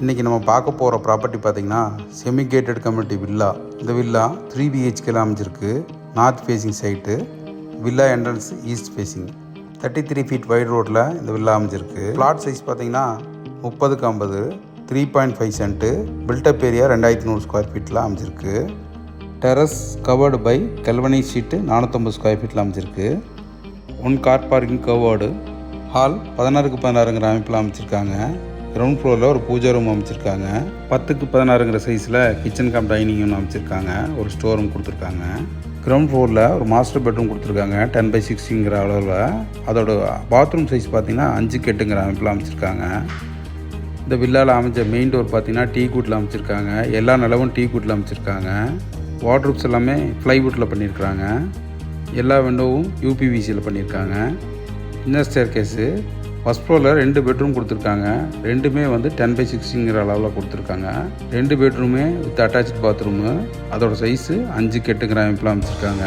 இன்றைக்கி நம்ம பார்க்க போகிற ப்ராப்பர்ட்டி பார்த்திங்கன்னா செமி கேட்டட் கம்யூனிட்டி வில்லா. இந்த வில்லா 3 BHKல அமைஞ்சிருக்கு. North facing site. Villa entrance east facing. 33 feet wide ரோட்டில் இந்த வில்லா அமைஞ்சிருக்கு. பிளாட் சைஸ் பார்த்திங்கன்னா 30x50 3.5 cent. Build up area 2100 square ஃபீட்டில் அமைஞ்சிருக்கு. டெரஸ் கவர்டு பை கல்வனி ஷீட்டு 450 ஸ்கொயர் ஃபீட்டில் அமைஞ்சிருக்கு. 1 car parking covered. Hall 16x16 அமைப்பில் அமைச்சிருக்காங்க. கிரவுண்ட் ஃப்ளோரில் ஒரு பூஜா ரூம் அமைச்சிருக்காங்க. 10x16 சைஸில் கிச்சன் கம் டைனிங் ஒன்று அமைச்சிருக்காங்க. ஒரு ஸ்டோர் ரூம் கொடுத்துருக்காங்க. கிரவுண்ட் ஃப்ளோரில் ஒரு மாஸ்டர் பெட்ரூம் கொடுத்துருக்காங்க 10x60 அளவில். அதோட பாத்ரூம் சைஸ் பார்த்திங்கன்னா 5x8 அமைப்பில் அமைச்சிருக்காங்க. இந்த வில்லாவில் அமைச்ச மெயின் டோர் பார்த்திங்கன்னா டீ குட்டில் அமைச்சிருக்காங்க. எல்லா நிலவும் டீ குட்டில் அமைச்சிருக்காங்க. வார்ட்ரூப்ஸ் எல்லாமே ப்ளைவுட்டில் பண்ணியிருக்காங்க. எல்லா விண்டோவும் UPVCயில் பண்ணியிருக்காங்க. Inner stair case. ஃபஸ்ட் ஃப்ளோரில் 2 பெட்ரூம் கொடுத்துருக்காங்க. ரெண்டுமே 10x60 அளவில் கொடுத்துருக்காங்க. 2 பெட்ரூமே வித் அட்டாச்சு பாத்ரூமு. அதோட சைஸு 5x8 அமைப்பில் அமைச்சிருக்காங்க.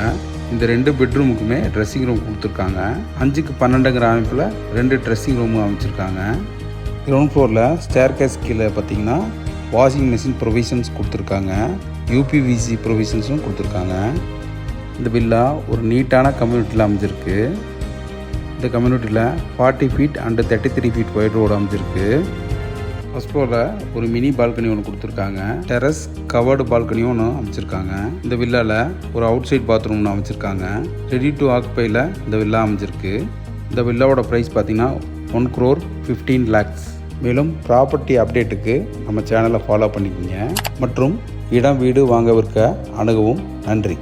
இந்த 2 பெட்ரூமுக்குமே ட்ரெஸ்ஸிங் ரூம் கொடுத்துருக்காங்க. 5x12 அமைப்பில் 2 ட்ரெஸ்ஸிங் ரூமும் அமைச்சிருக்காங்க. கிரவுண்ட் ஃப்ளோரில் ஸ்டேர் கேஸ் கீழே பார்த்திங்கன்னா வாஷிங் மிஷின் ப்ரொவிஷன்ஸ் கொடுத்துருக்காங்க. UPVC ப்ரொவிஷன்ஸும் கொடுத்துருக்காங்க. இந்த வில்லா ஒரு நீட்டான கம்யூனிட்டியில் அமைஞ்சிருக்கு. இந்த கம்யூனிட்டியில் 40 feet and 33 feet wide road அமைஞ்சிருக்கு. ஃபஸ்ட் ஃப்ளோரில் ஒரு மினி பால்கனி ஒன்று கொடுத்துருக்காங்க. டெரஸ் கவர்டு பால்கனியும் ஒன்று அமைச்சிருக்காங்க. இந்த வில்லாவில் ஒரு அவுட் சைட் பாத்ரூம் ஒன்று அமைச்சிருக்காங்க. ரெடி டு ஆக்குபையில் இந்த வில்லா அமைஞ்சிருக்கு. இந்த வில்லாவோட ப்ரைஸ் பார்த்திங்கன்னா 1,15 lakhs. மேலும் ப்ராப்பர்ட்டி அப்டேட்டுக்கு நம்ம சேனலை ஃபாலோ பண்ணிக்கோங்க. மற்றும் இடம் வீடு வாங்க விற்க அணுகவும். நன்றி.